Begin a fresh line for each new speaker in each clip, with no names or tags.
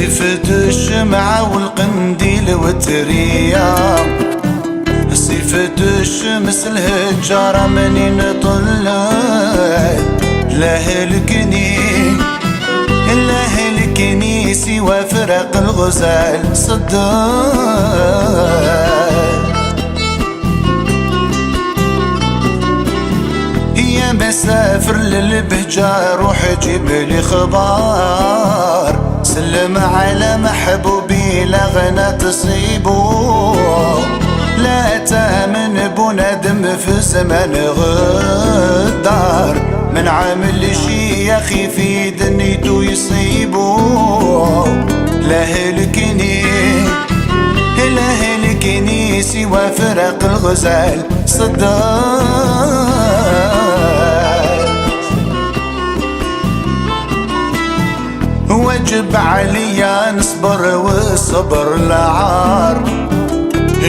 صيفة الشمعة والقنديل والتريام، صيفة الشمس الهجارة منين طلعت لهلكني سوى فرق الغزال صدات. يا مسافر للبهجة روح جيب لي خبار، سلم على محبوبي لا غنى تصيبه، لا تامن بندم في زمن غدار، من عامل شي يا اخي في دنيته يصيبه. لهلكني سوى فرق الغزال صدات. وجب عليا نصبر والصبر لعار،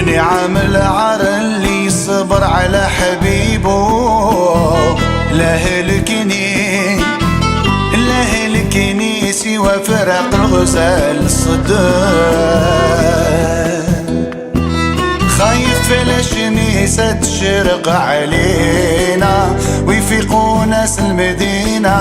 نعم العار اللي صبر على حبيبه. لهلكني سوى فرق الغزال صدات. خايف الشميسة تشرق علينا ويفيقوا ناس المدينة،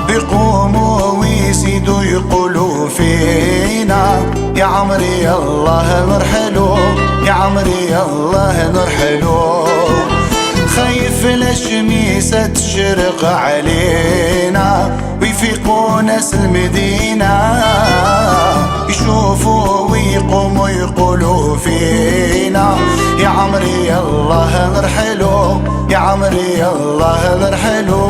يقوموا ويزيدوا يقولوا فينا يا عمري الله نرحلو، يا عمري الله نرحلو. خايف الشميسة تشرق علينا ويفيقوا ناس المدينة، يشوفوا ويقوموا يقولوا فينا يا عمري الله نرحلو، يا عمري الله نرحلو.